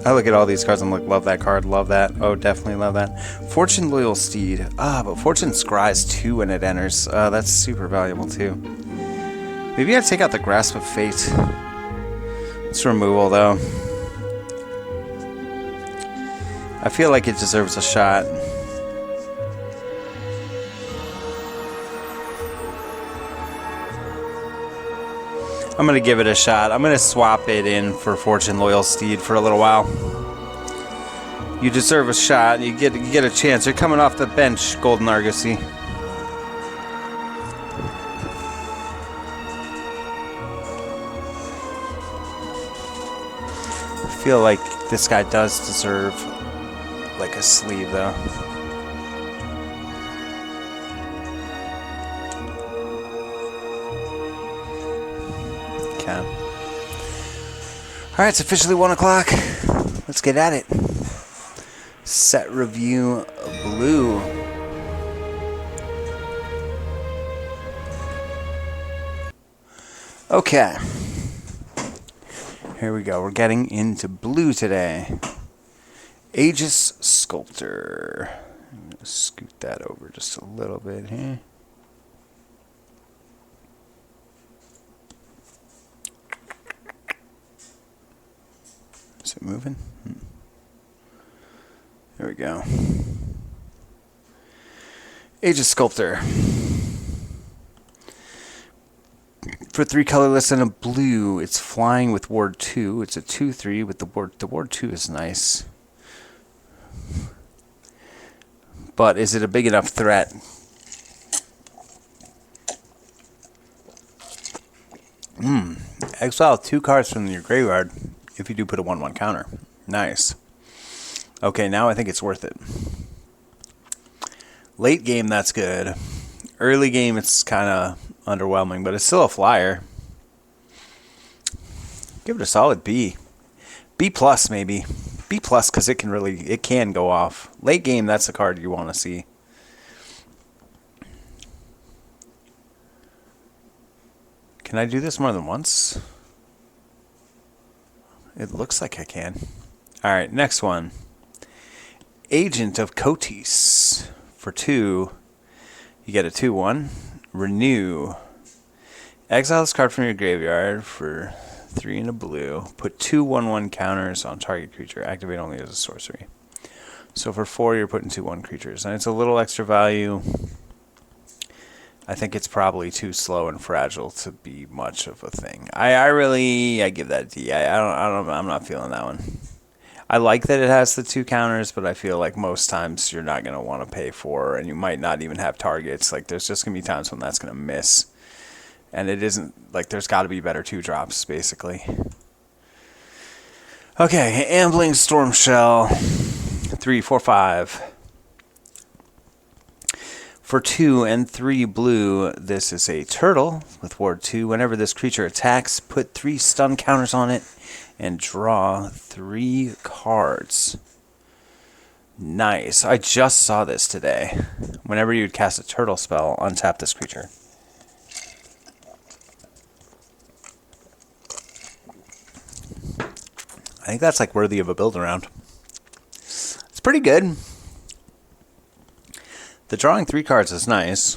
I look at all these cards, I'm like, love that card, love that. Oh, definitely love that. Fortune Loyal Steed. But Fortune scries 2 when it enters. That's super valuable too. Maybe I take out the Grasp of Fate. It's removal though. I feel like it deserves a shot. I'm going to give it a shot. I'm going to swap it in for Fortune Loyal Steed for a little while. You deserve a shot. You get a chance. You're coming off the bench, Golden Argosy. I feel like this guy does deserve like a sleeve though. Alright, it's officially 1 o'clock. Let's get at it. Set review blue. Okay. Here we go. We're getting into blue today. Aegis Sculptor. I'm going to scoot that over just a little bit here. Is it moving? There we go. Aegis Sculptor. For 3 colorless and a blue, it's flying with Ward 2. It's a 2/3 with the Ward. The Ward 2 is nice. But is it a big enough threat? Exile 2 cards from your graveyard if you do put a 1/1 counter. Nice. Okay, now I think it's worth it. Late game, that's good. Early game, it's kind of underwhelming, but it's still a flyer. Give it a solid B. B plus maybe. B plus because it can go off. Late game, that's the card you want to see. Can I do this more than once? It looks like I can. Alright, next one. Agent of Kotis. For 2, you get a 2/1. Renew. Exile this card from your graveyard for 3 and a blue. Put 2 1/1 counters on target creature. Activate only as a sorcery. So for 4, you're putting 2 1 creatures. And it's a little extra value. I think it's probably too slow and fragile to be much of a thing. I give that a D. I'm not feeling that one. I like that it has the 2 counters, but I feel like most times you're not going to want to pay for, and you might not even have targets. Like, there's just going to be times when that's going to miss. And it isn't, like, there's got to be better 2-drops, basically. Okay, Ambling Stormshell. 3, 4, 5. For 2 and 3 blue, this is a turtle with Ward 2. Whenever this creature attacks, put 3 stun counters on it and draw 3 cards. Nice. I just saw this today. Whenever you would cast a turtle spell, untap this creature. I think that's like worthy of a build around. It's pretty good. The drawing 3 cards is nice.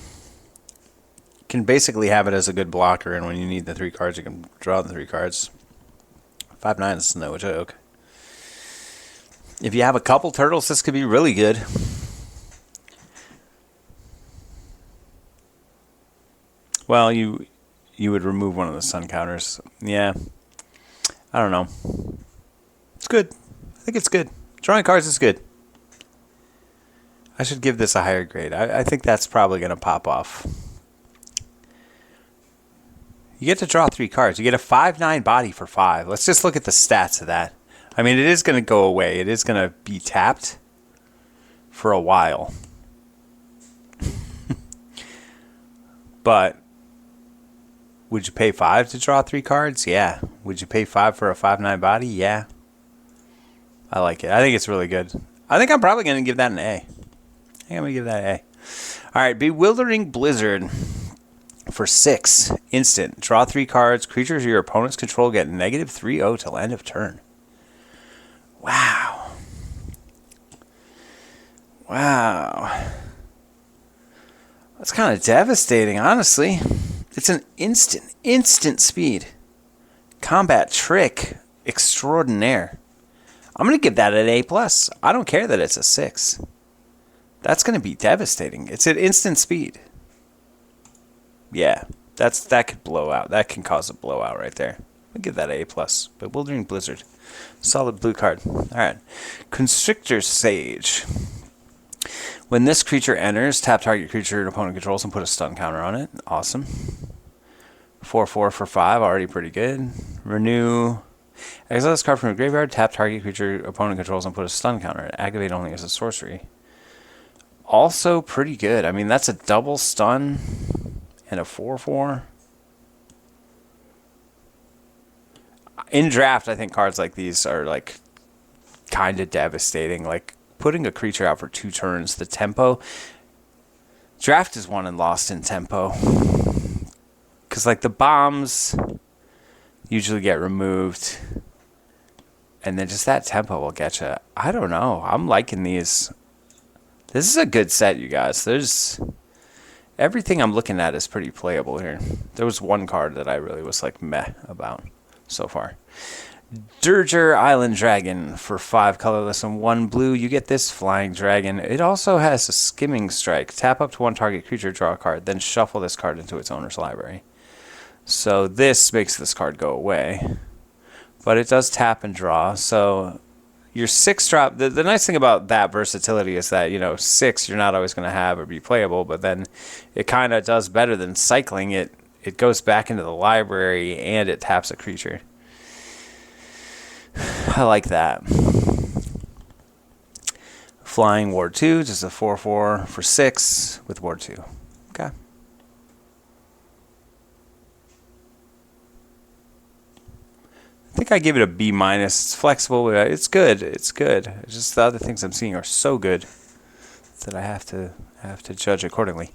You can basically have it as a good blocker, and when you need the 3 cards, you can draw the 3 cards. 5/9 is no joke. If you have a couple turtles, this could be really good. Well, you would remove one of the sun counters. Yeah. I don't know. It's good. I think it's good. Drawing cards is good. I should give this a higher grade. I think that's probably going to pop off. You get to draw 3 cards. You get a 5/9 body for 5. Let's just look at the stats of that. I mean, it is going to go away. It is going to be tapped for a while. But would you pay 5 to draw 3 cards? Yeah. Would you pay 5 for a 5/9 body? Yeah. I like it. I think it's really good. I think I'm probably going to give that an A. I think I'm going to give that an A. All right, Bewildering Blizzard. For 6, instant. Draw 3 cards. Creatures your opponents control get -3/0 till end of turn. Wow. Wow. That's kind of devastating, honestly. It's an instant speed. Combat trick extraordinaire. I'm going to give that an A+. I don't care that it's a 6. That's going to be devastating. It's at instant speed. Yeah, that could blow out. That can cause a blowout right there. I'll give that an A+. Bewildering Blizzard. Solid blue card. Alright. Constrictor Sage. When this creature enters, tap target creature an opponent controls and put a stun counter on it. Awesome. 4/4 for 5, already pretty good. Renew. Exile this card from your graveyard, tap target creature opponent controls and put a stun counter. Activate only as a sorcery. Also pretty good. I mean, that's a double stun and a 4/4. In draft, I think cards like these are like kind of devastating. Like putting a creature out for 2 turns, the tempo. Draft is won and lost in tempo. Because like the bombs usually get removed. And then just that tempo will get you. I don't know. I'm liking these. This is a good set, you guys. There's everything I'm looking at is pretty playable here. There was one card that I really was like meh about so far. Dirger Island Dragon for 5 colorless and 1 blue. You get this flying dragon. It also has a skimming strike. Tap up to 1 target creature, draw a card, then shuffle this card into its owner's library. So this makes this card go away. But it does tap and draw. So your 6 drop, the nice thing about that versatility is that, 6 you're not always going to have or be playable, but then it kind of does better than cycling it. It goes back into the library and it taps a creature. I like that. Flying Ward 2, just a 4/4 for 6 with Ward 2. Okay. I think I give it a B-. It's flexible. It's good. It's good. It's just the other things I'm seeing are so good that I have to judge accordingly.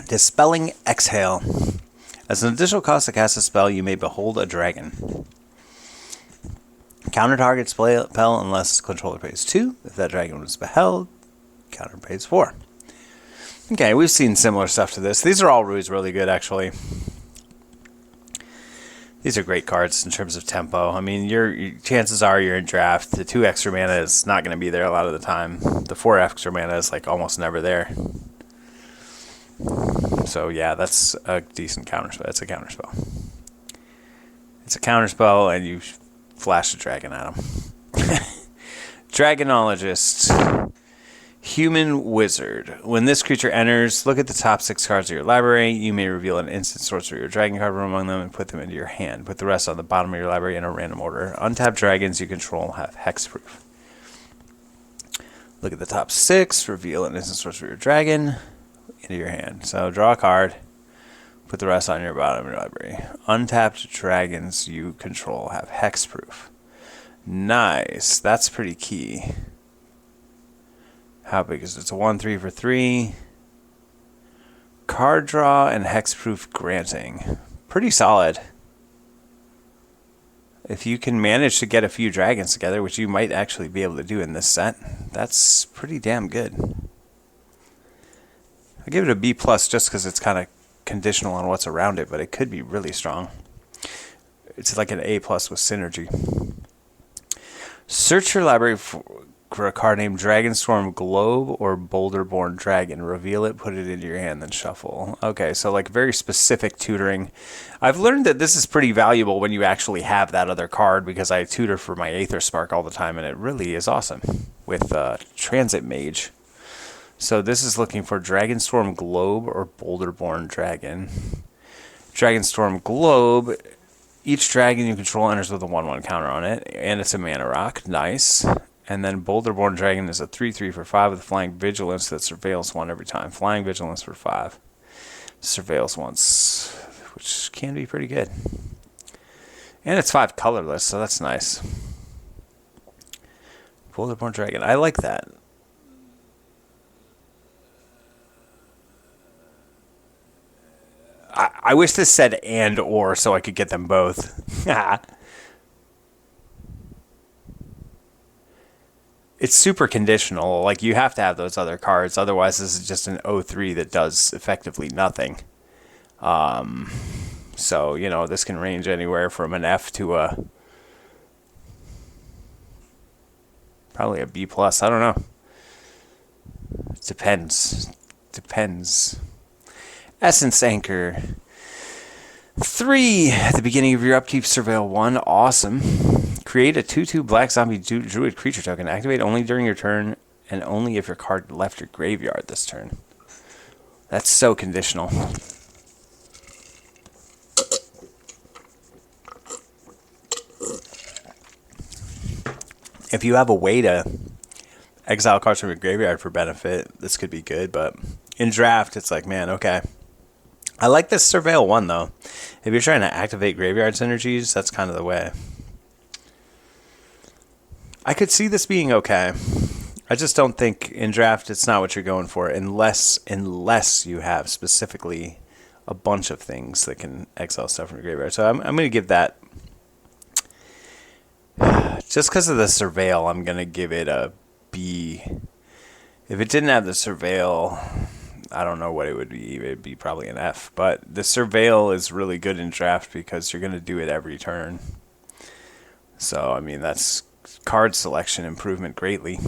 Dispelling Exhale. As an additional cost to cast a spell, you may behold a dragon. Counter target spell unless controller pays 2. If that dragon was beheld, counter pays 4. Okay, we've seen similar stuff to this. These are all really good, actually. These are great cards in terms of tempo. I mean, your chances are you're in draft. The 2 extra mana is not going to be there a lot of the time. The 4 extra mana is like almost never there. So yeah, that's a decent counterspell. That's a counterspell. It's a counterspell, and you flash a dragon at him. Dragonologist. Human Wizard. When this creature enters, look at the top 6 cards of your library. You may reveal an instant sorcery or dragon card from among them and put them into your hand. Put the rest on the bottom of your library in a random order. Untapped dragons you control have hexproof. Look at the top 6. Reveal an instant sorcery or dragon into your hand. So draw a card. Put the rest on your bottom of your library. Untapped dragons you control have hexproof. Nice. That's pretty key. How big is it? It's a 1/3 for 3. Card draw and hexproof granting. Pretty solid. If you can manage to get a few dragons together, which you might actually be able to do in this set, that's pretty damn good. I give it a B+ just because it's kind of conditional on what's around it, but it could be really strong. It's like an A+ with synergy. Search your library for a card named Dragonstorm Globe or Boulderborn Dragon. Reveal it, put it into your hand, then shuffle. Okay, so like very specific tutoring. I've learned that this is pretty valuable when you actually have that other card, because I tutor for my Aether Spark all the time, and it really is awesome with Transit Mage. So this is looking for Dragonstorm Globe or Boulderborn Dragon. Dragonstorm Globe. Each dragon you control enters with a 1/1 counter on it, and it's a mana rock. Nice. And then Boulderborn Dragon is a 3/3 for 5 with Flying Vigilance that surveils 1 every time. Flying Vigilance for 5. Surveils once, which can be pretty good. And it's 5 colorless, so that's nice. Boulderborn Dragon. I like that. I wish this said and or so I could get them both. It's super conditional. Like, you have to have those other cards. Otherwise, this is just an 0-3 that does effectively nothing. So, you know, this can range anywhere from an F to a... probably a B+. I don't know. It depends. Depends. Essence Anchor. 3. At the beginning of your upkeep, surveil 1. Awesome. Create a 2/2 black zombie druid creature token. Activate only during your turn and only if your card left your graveyard this turn. That's so conditional. If you have a way to exile cards from your graveyard for benefit, this could be good, but in draft, it's like, man, okay. I like this Surveil 1, though. If you're trying to activate graveyard synergies, that's kind of the way. I could see this being okay. I just don't think in draft it's not what you're going for, unless you have specifically a bunch of things that can exile stuff from your graveyard. So I'm going to give that... Just because of the Surveil, I'm going to give it a B. If it didn't have the Surveil, I don't know what it would be. It would be probably an F. But the Surveil is really good in draft because you're going to do it every turn. So, I mean, that's card selection improvement greatly.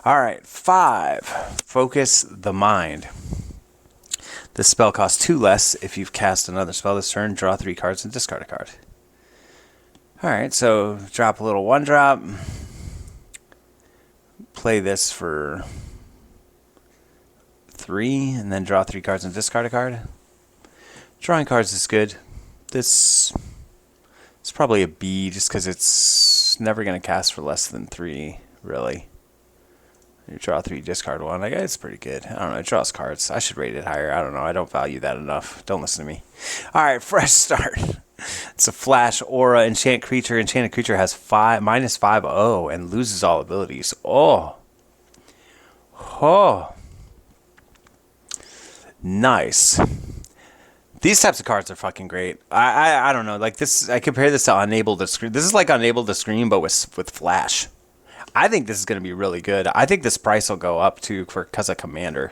All right, 5. Focus the Mind. This spell costs 2 less. If you've cast another spell this turn, draw 3 cards and discard a card. Alright, so drop a little 1-drop. Play this for 3, and then draw 3 cards and discard a card. Drawing cards is good. This is probably a B, just because it's never going to cast for less than 3, really. You draw 3, discard 1. I guess it's pretty good. I don't know, it draws cards. I should rate it higher. I don't know, I don't value that enough. Don't listen to me. Alright, fresh start. It's a flash aura enchant creature. Enchanted creature has -5/0 and loses all abilities. Oh, nice. These types of cards are fucking great. I don't know, like this. I compare this to Unable to Scream. This is like Unable to Scream, but with flash. I think this is going to be really good. I think this price will go up too because of Commander.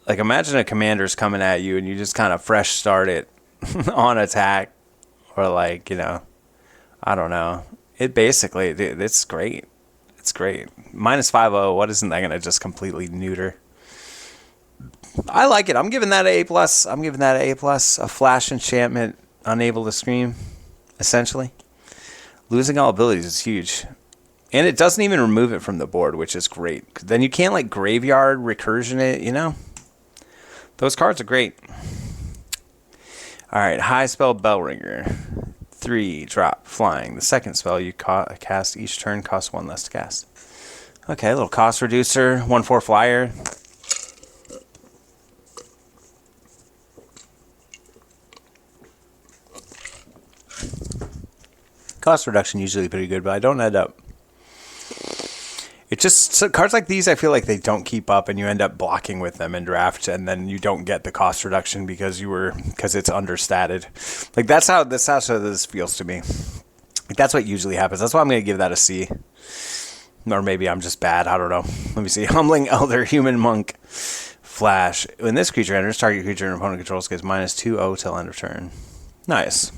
Like, imagine a commander's coming at you and you just kind of fresh start it on attack. Or, like, you know, I don't know. It basically, it's great. It's great. -5/0, what isn't that going to just completely neuter? I like it. I'm giving that an A+. I'm giving that an A+. A flash enchantment, Unable to Scream, essentially. Losing all abilities is huge. And it doesn't even remove it from the board, which is great. Then you can't, like, graveyard recursion it, you know? Those cards are great. Alright, High Spell Bellringer. 3, drop, flying. The second spell you cast each turn costs 1 less to cast. Okay, a little cost reducer. 1/4 flyer. Cost reduction usually pretty good, but I don't end up... It just, so cards like these, I feel like they don't keep up, and you end up blocking with them in draft, and then you don't get the cost reduction because it's understated. Like, that's how this feels to me. Like, that's what usually happens. That's why I'm going to give that a C. Or maybe I'm just bad. I don't know. Let me see. Humbling Elder, Human Monk, Flash. When this creature enters, target creature and opponent controls gets -2/0 till end of turn. Nice.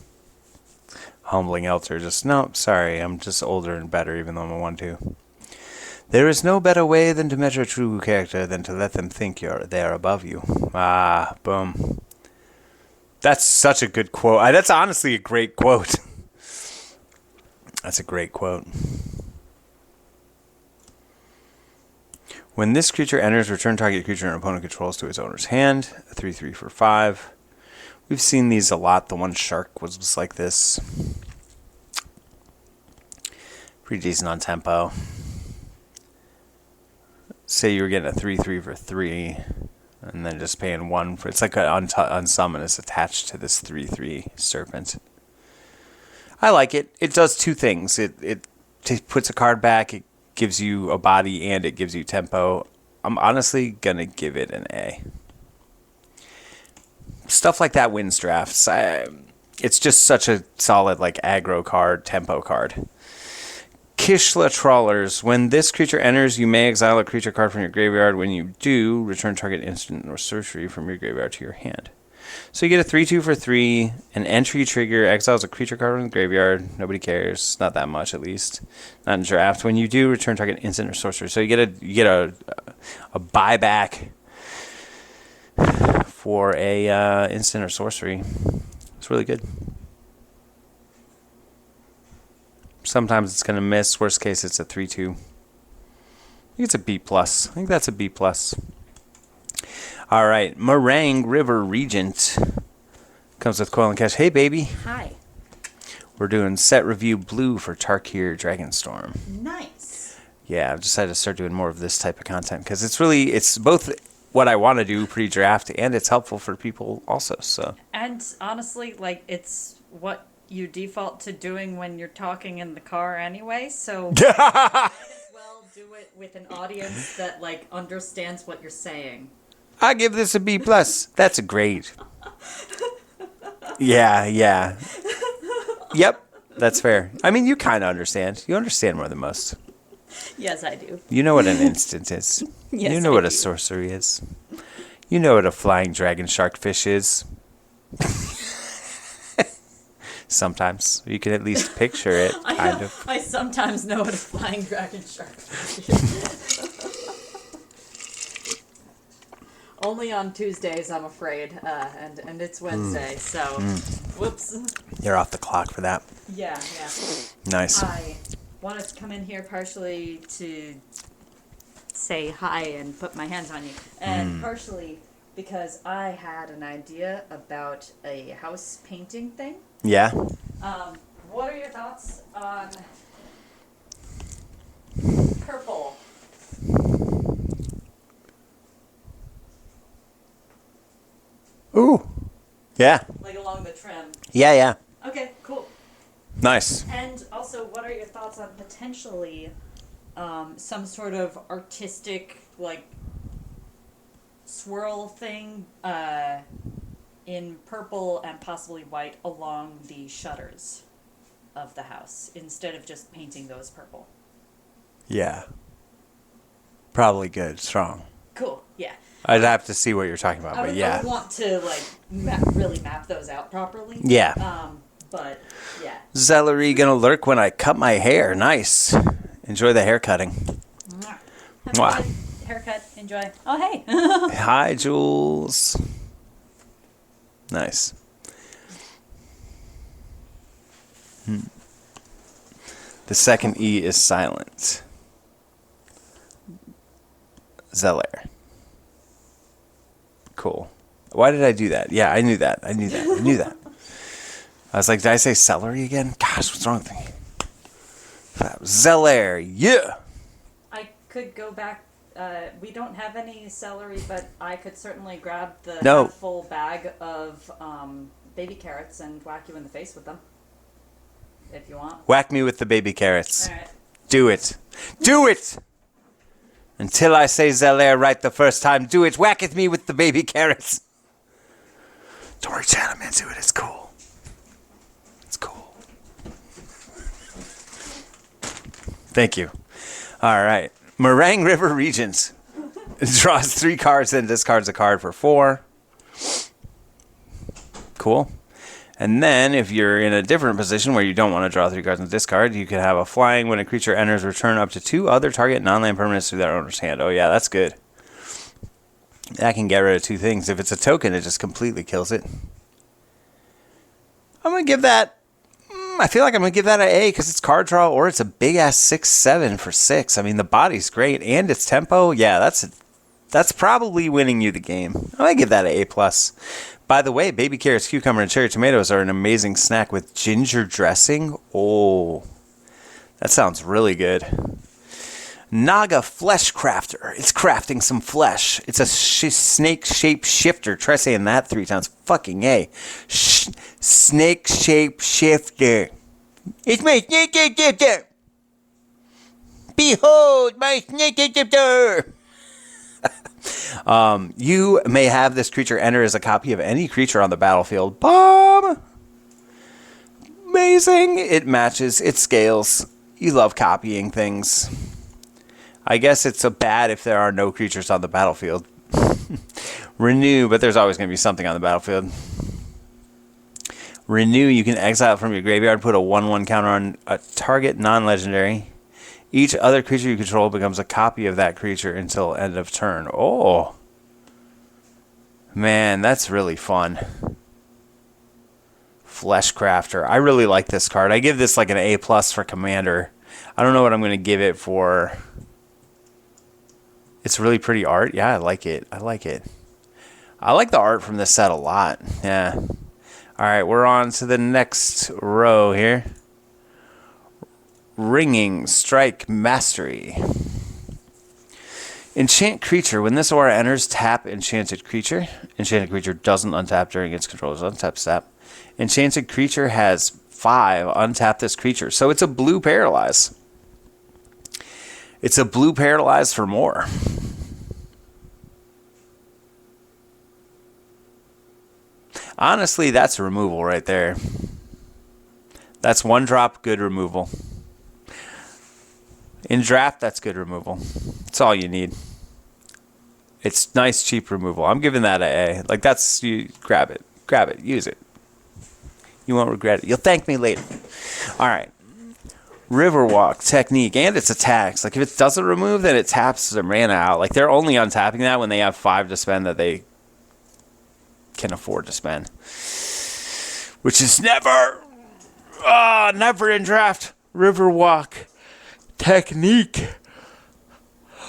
Humbling Elder, just, nope, sorry, I'm just older and better, even though I'm a 1/2. There is no better way than to measure true character than to let them think they're above you. Ah, boom. That's such a good quote. That's honestly a great quote. That's a great quote. When this creature enters, return target creature and opponent controls to its owner's hand. A 3/3 for 5. We've seen these a lot. The one shark was just like this. Pretty decent on tempo. Say you were getting a 3/3 for 3, and then just paying 1 for... It's like an unsummon is attached to this 3/3 serpent. I like it. It does 2 things. It puts a card back, it gives you a body, and it gives you tempo. I'm honestly going to give it an A. stuff like that wins drafts. It's just such a solid like aggro card, tempo card. Kishla Trawlers. When this creature enters, you may exile a creature card from your graveyard. When you do, return target instant or sorcery from your graveyard to your hand. So you get a 3/2 for 3, an entry trigger, exiles a creature card from the graveyard. Nobody cares. Not that much, at least. Not in draft. When you do, return target instant or sorcery. So you get a buyback for a instant or sorcery. It's really good. Sometimes it's going to miss. Worst case, it's a 3/2. I think it's a B+. I think that's a B+. All right. Meringue River Regent comes with Coil and Cash. Hey, baby. Hi. We're doing set review blue for Tarkir Dragonstorm. Nice. Yeah, I've decided to start doing more of this type of content because it's both what I want to do pre-draft and it's helpful for people also. So. And honestly, like, it's what you default to doing when you're talking in the car anyway, so might as well do it with an audience that, like, understands what you're saying. I give this a B+. That's a grade. Yeah. Yep, that's fair. I mean, you kind of understand. You understand more than most. Yes, I do. You know what an instant is. Yes, you know I what a do. sorcery is. You know what a flying dragon shark fish is. Sometimes. You can at least picture it, kind of. I sometimes know what a flying dragon shark is. Only on Tuesdays, I'm afraid, and it's Wednesday, so whoops. You're off the clock for that. Yeah. Nice. I wanted to come in here partially to say hi and put my hands on you, and partially because I had an idea about a house painting thing. Yeah? What are your thoughts on purple? Ooh. Yeah. Like along the trim. Yeah. Okay, cool. Nice. And also, what are your thoughts on potentially some sort of artistic, like, swirl thing in purple and possibly white along the shutters of the house instead of just painting those purple? Yeah. Probably good. Strong. Cool, yeah. I'd have to see what you're talking about, but yeah. I would want to, like, really map those out properly. Yeah. But, yeah. Celery gonna lurk when I cut my hair. Nice. Enjoy the hair cutting. Have Mwah. a good haircut. Enjoy. Oh, hey. Hi, Jules. Nice. The second E is silent. Zeller. Cool. Why did I do that? Yeah, I knew that. I knew that. I was like, did I say celery again? Gosh, what's wrong with me? Zeller, yeah. I could go back. We don't have any celery, but I could certainly grab the full bag of baby carrots and whack you in the face with them. If you want. Whack me with the baby carrots. All right. Do it. Do it! Until I say Zeller right the first time, do it. Whack at me with the baby carrots. Don't worry, Chad, I'm into it. It's cool. It's cool. Thank you. All right. Meringue River Regents. Draws 3 cards, then discards a card for 4. Cool. And then, if you're in a different position where you don't want to draw 3 cards and discard, you can have a flying. When a creature enters, return up to 2 other target non-land permanents to their owner's hand. Oh, yeah, that's good. That can get rid of 2 things. If it's a token, it just completely kills it. I'm going to give that... I feel like I'm going to give that an A because it's card draw or it's a big-ass 6/7 for 6. I mean, the body's great and its tempo. Yeah, that's probably winning you the game. I'm going to give that an A+. By the way, baby carrots, cucumber, and cherry tomatoes are an amazing snack with ginger dressing. Oh, that sounds really good. Naga Flesh Crafter. It's crafting some flesh. It's a snake shape shifter. Try saying that 3 times. Fucking A. Snake shape shifter. It's my snake shape shifter. Behold my snake shape shifter. You may have this creature enter as a copy of any creature on the battlefield. Bomb! Amazing! It matches, it scales. You love copying things. I guess it's a bad if there are no creatures on the battlefield. Renew, but there's always going to be something on the battlefield. Renew, you can exile from your graveyard, put a 1/1 counter on a target non-legendary. Each other creature you control becomes a copy of that creature until end of turn. Oh. Man, that's really fun. Fleshcrafter. I really like this card. I give this like an A+ for Commander. I don't know what I'm going to give it for. It's really pretty art. Yeah, I like it. I like it. I like the art from this set a lot. Yeah. All right, we're on to the next row here. Ringing Strike Mastery. Enchant creature. When this aura enters, tap enchanted creature. Enchanted creature doesn't untap during its controller's untap step. Enchanted creature has 5. Untap this creature. So it's a blue paralyze. It's a blue paralyze for more. Honestly, that's removal right there. That's 1-drop, good removal. In draft, that's good removal. That's all you need. It's nice, cheap removal. I'm giving that an A. Like, that's, you grab it. Grab it. Use it. You won't regret it. You'll thank me later. All right. Riverwalk technique and its attacks. Like, if it doesn't remove, then it taps their mana out. Like, they're only untapping that when they have 5 to spend that they can afford to spend. Which is never in draft. Riverwalk technique.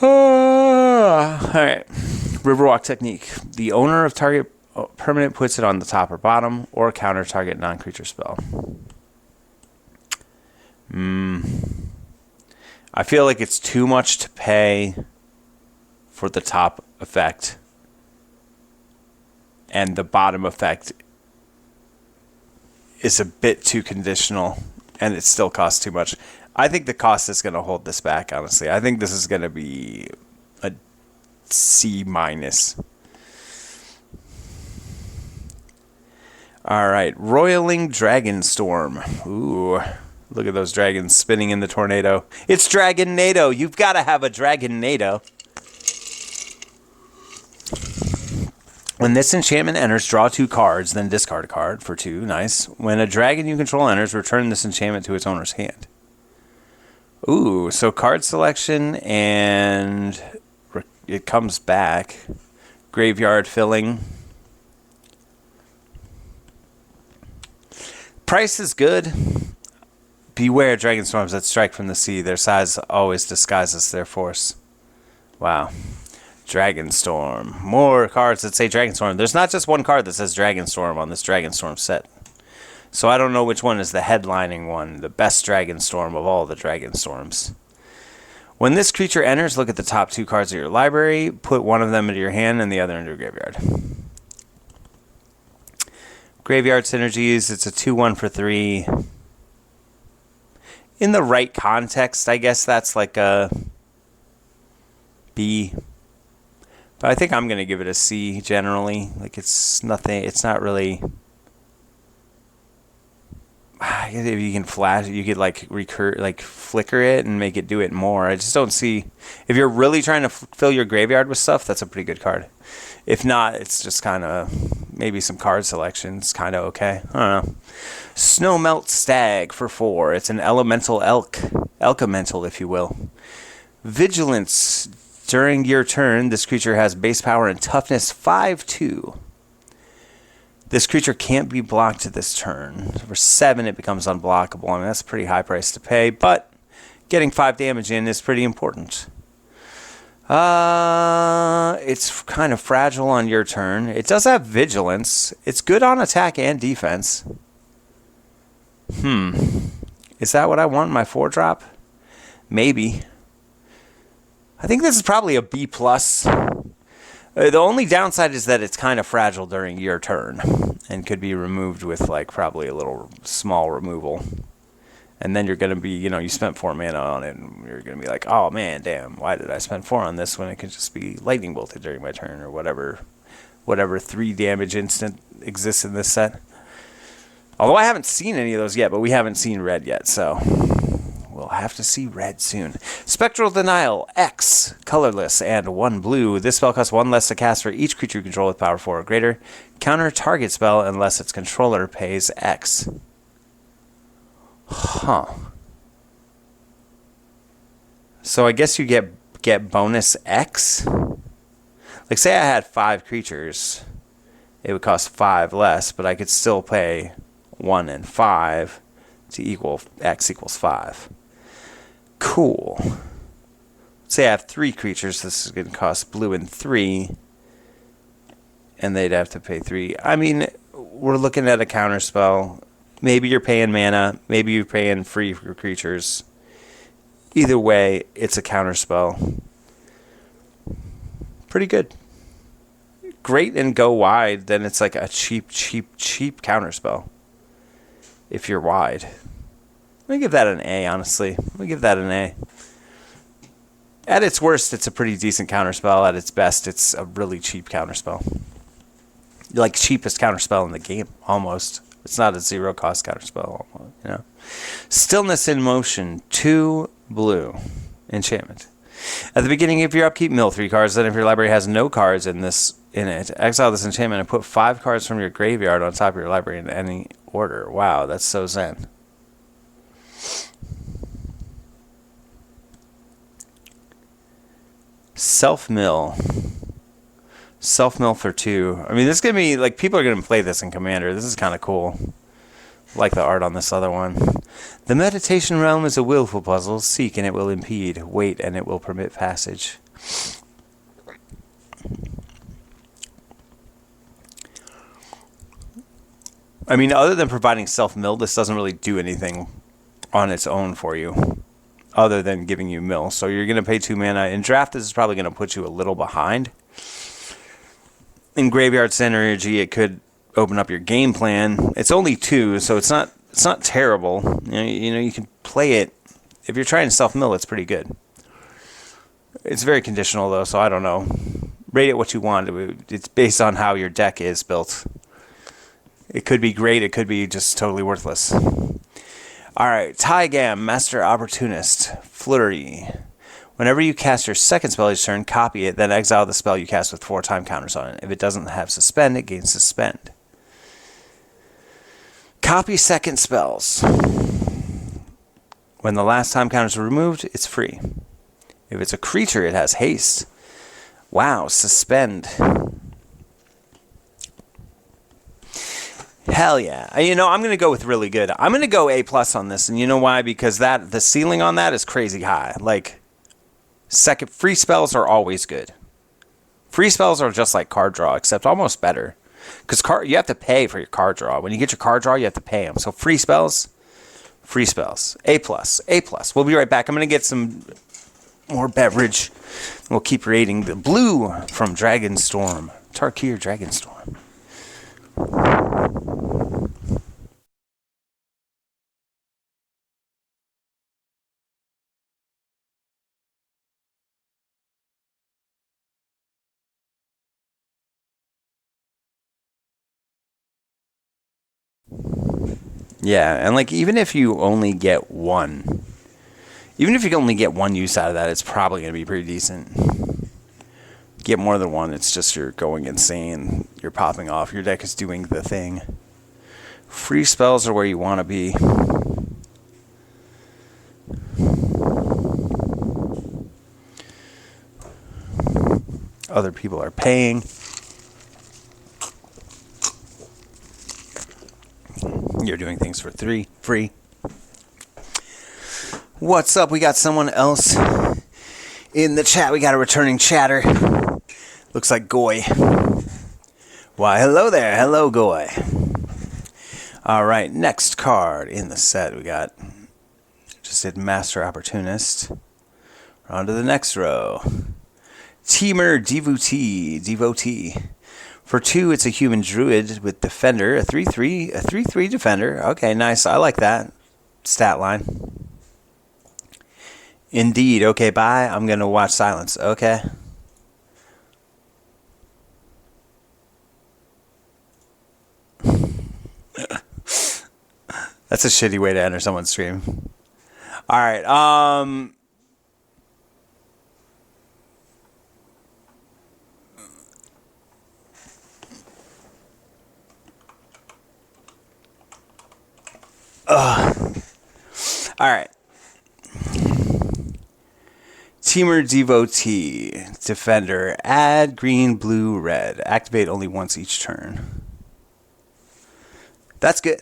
Alright. Riverwalk technique. The owner of target permanent puts it on the top or bottom or counter target non-creature spell. I feel like it's too much to pay for the top effect. And the bottom effect is a bit too conditional, and it still costs too much. I think the cost is going to hold this back, honestly. I think this is going to be a C-. All right, Roiling Dragonstorm. Ooh, look at those dragons spinning in the tornado. It's Dragon-nado. You've got to have a Dragon-nado. When this enchantment enters, draw 2 cards, then discard a card for 2. Nice. When a dragon you control enters, return this enchantment to its owner's hand. Ooh, so card selection and it comes back. Graveyard filling. Price is good. Beware Dragonstorms that strike from the sea. Their size always disguises their force. Wow. Dragonstorm. More cards that say Dragonstorm. There's not just one card that says Dragonstorm on this Dragonstorm set. So I don't know which one is the headlining one. The best Dragonstorm of all the Dragonstorms. When this creature enters, look at the top 2 cards of your library. Put one of them into your hand and the other into your graveyard. Graveyard synergies. It's a 2/1 for 3. In the right context, I guess that's like a B. But I think I'm going to give it a C generally. Like, it's nothing, it's not really. If you can flash, you could like flicker it and make it do it more. I just don't see. If you're really trying to fill your graveyard with stuff, that's a pretty good card. If not, it's just kind of maybe some card selections, kind of okay. I don't know. Snowmelt Stag for 4. It's an elemental elemental, if you will. Vigilance. During your turn, this creature has base power and toughness 5/2. This creature can't be blocked this turn. For 7, it becomes unblockable. I mean, that's a pretty high price to pay, but getting 5 damage in is pretty important. It's kind of fragile on your turn. It does have vigilance. It's good on attack and defense. Is that what I want in my 4-drop? Maybe. I think this is probably a B+. The only downside is that it's kind of fragile during your turn and could be removed with like probably a little small removal. And then you're going to be, you spent 4 mana on it, and you're going to be like, oh man, damn, why did I spend 4 on this when it could just be lightning bolted during my turn, or whatever 3 damage instant exists in this set. Although I haven't seen any of those yet, but we haven't seen red yet, so we'll have to see red soon. Spectral Denial, X, colorless, and 1 blue. This spell costs 1 less to cast for each creature you control with power 4 or greater. Counter target spell unless its controller pays X. Huh. So I guess you get bonus X? Like, say I had 5 creatures, it would cost 5 less, but I could still pay 1 and 5 to equal X equals 5. Cool. Say I have 3 creatures, this is going to cost blue and 3, and they'd have to pay 3. I mean, we're looking at a counter spell. Maybe you're paying mana, maybe you're paying free for creatures. Either way, it's a counter spell. Pretty good. Great and go wide, then it's like a cheap counter spell. If you're wide. Let me give that an A, honestly. Let me give that an A. At its worst, it's a pretty decent counterspell. At its best, it's a really cheap counterspell. Like, cheapest counterspell in the game, almost. It's not a 0-cost counterspell, Stillness in Motion, 2 blue. Enchantment. At the beginning of your upkeep, mill 3 cards. Then if your library has no cards in it, exile this enchantment and put 5 cards from your graveyard on top of your library in any order. Wow, that's so zen. Self-mill. Self-mill for 2. I mean, this is going to be, like, people are going to play this in Commander. This is kind of cool. Like the art on this other one. The meditation realm is a willful puzzle. Seek and it will impede. Wait and it will permit passage. I mean, other than providing self-mill, this doesn't really do anything on its own for you, other than giving you mill. So you're going to pay 2 mana. In draft, this is probably going to put you a little behind. In Graveyard Synergy, it could open up your game plan. It's only 2, so it's not terrible. You can play it. If you're trying to self-mill, it's pretty good. It's very conditional, though, so I don't know. Rate it what you want. It's based on how your deck is built. It could be great. It could be just totally worthless. All right. Tygam, Master Opportunist. Flurry. Whenever you cast your second spell each turn, copy it, then exile the spell you cast with 4 time counters on it. If it doesn't have Suspend, it gains Suspend. Copy second spells. When the last time counters are removed, it's free. If it's a creature, it has haste. Wow, Suspend. Hell yeah. I'm going to go with really good. I'm going to go A+ on this, and you know why? Because the ceiling on that is crazy high. Like, second, free spells are always good. Free spells are just like card draw, except almost better. Because you have to pay for your card draw. When you get your card draw, you have to pay them. So free spells. A+. A+. We'll be right back. I'm going to get some more beverage. We'll keep rating the blue from Dragonstorm. Tarkir Dragonstorm. Yeah, and like even if you only get one use out of that, it's probably going to be pretty decent. Get more than one, it's just you're going insane. You're popping off. Your deck is doing the thing. Free spells are where you want to be. Other people are paying. You're doing things for free. What's up? We got someone else in the chat. We got a returning chatter. Looks like Goy. Why, hello there. Hello, Goy. All right, next card in the set. We got, just did Master Opportunist. We're on to the next row. Teamer Devotee. For 2, it's a human druid with Defender, a 3/3 Defender. Okay, nice. I like that. stat line. Indeed. Okay, bye. I'm going to watch Silence. Okay. That's a shitty way to enter someone's stream. All right. All right. Teamer Devotee. Defender. Add green, blue, red. Activate only once each turn. That's good.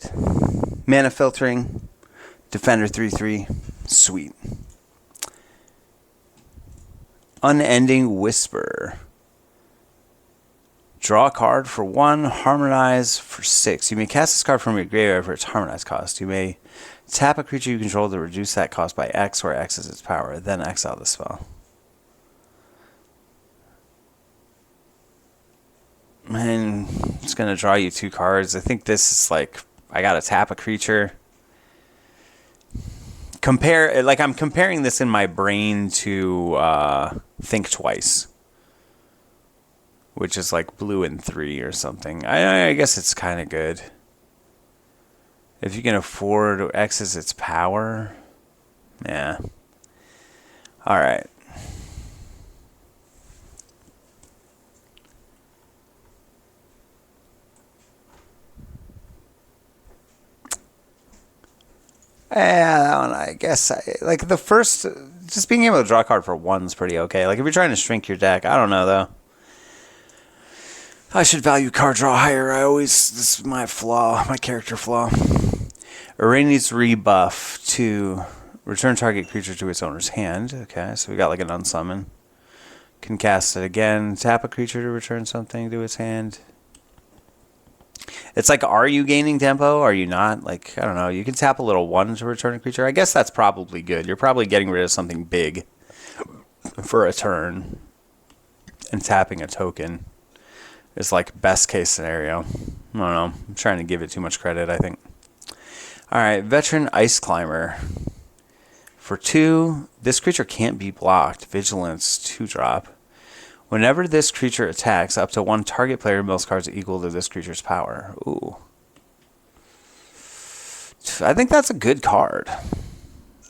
Mana filtering. Defender 3/3. Sweet. Unending Whisper. Draw a card for 1, harmonize for 6. You may cast this card from your graveyard for its harmonized cost. You may tap a creature you control to reduce that cost by X, where X is its power, then exile the spell. Man, it's going to draw you 2 cards. I think this is like, I got to tap a creature. I'm comparing this in my brain to Think Twice, which is like blue and 3 or something. I guess it's kind of good. If you can afford X as its power. Yeah. All right. Yeah, that one, I guess. Like the first, just being able to draw a card for 1's pretty okay. Like if you're trying to shrink your deck, I don't know though. I should value card draw higher. This is my flaw, my character flaw. Irani's rebuff to return target creature to its owner's hand. Okay, so we got like an unsummon. Can cast it again. Tap a creature to return something to its hand. It's like, are you gaining tempo? Are you not? Like, I don't know. You can tap a little 1 to return a creature. I guess that's probably good. You're probably getting rid of something big for a turn. And tapping a token is like best case scenario. I don't know. I'm trying to give it too much credit, I think. Alright, Veteran Ice Climber. For 2, this creature can't be blocked. Vigilance 2-drop. Whenever this creature attacks, up to 1 target player mills cards equal to this creature's power. Ooh. I think that's a good card.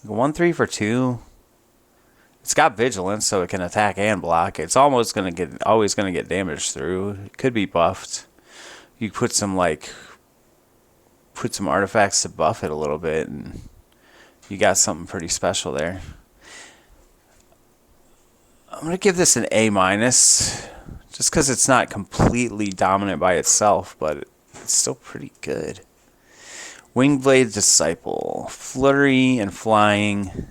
1/3 for 2. It's got vigilance, so it can attack and block. It's always gonna get damage through. It could be buffed. You put some artifacts to buff it a little bit, and you got something pretty special there. I'm going to give this an A-, just because it's not completely dominant by itself, but it's still pretty good. Wingblade Disciple. Flurry and flying.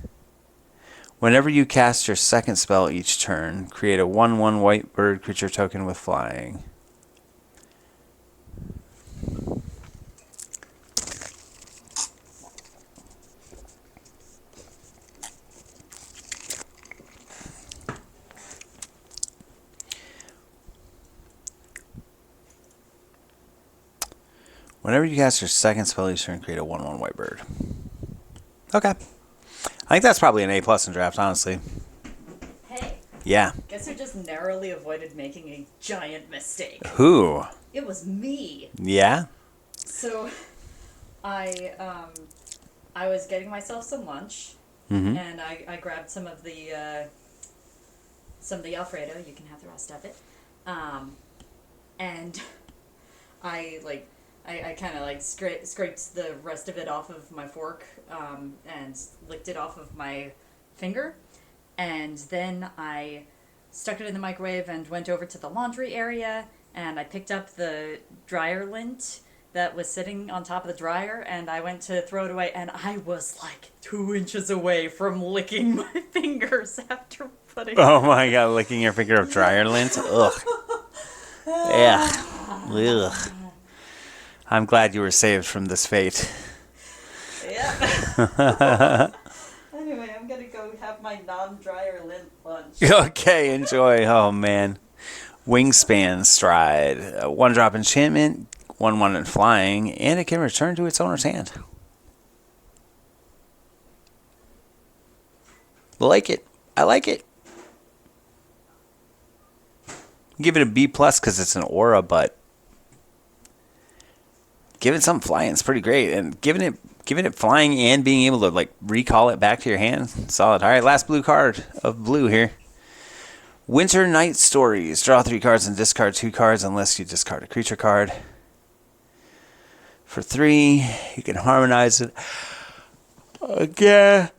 Whenever you cast your second spell each turn, create a 1/1 white bird creature token with flying. Whenever you cast your second spell each turn, create a 1/1 white bird. Okay. I think that's probably an A+ in draft, honestly. Hey. Yeah. Guess who just narrowly avoided making a giant mistake? Who? It was me. Yeah? So, I was getting myself some lunch, and I grabbed some of the Alfredo. You can have the rest of it. And I kind of scraped the rest of it off of my fork and licked it off of my finger. And then I stuck it in the microwave and went over to the laundry area, and I picked up the dryer lint that was sitting on top of the dryer, and I went to throw it away, and I was like 2 inches away from licking my fingers after putting Oh my god, licking your finger of dryer lint? Ugh. Yeah. Ugh. I'm glad you were saved from this fate. Yeah. Anyway, I'm gonna go have my non-dryer lint lunch. Okay, enjoy. Oh man. Wingspan Stride. 1-drop enchantment, 1/1 and flying, and it can return to its owner's hand. Like it. I like it. Give it a B plus because it's an aura, but giving something flying is pretty great, and giving it flying and being able to like recall it back to your hand, solid. All right, last blue card of blue here. Winter Night Stories. Draw 3 cards and discard 2 cards unless you discard a creature card. For 3, you can harmonize it again.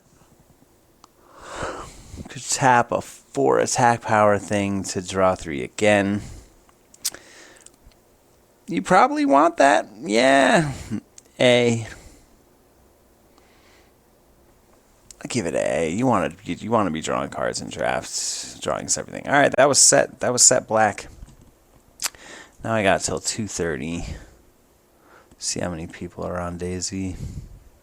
You could tap a 4 attack power thing to draw 3 again. You probably want that. Yeah. A. I'll give it A. You want to be drawing cards in drafts, drawing everything. All right, that was set. That was set black. Now I got till 2:30. See how many people are on Daisy.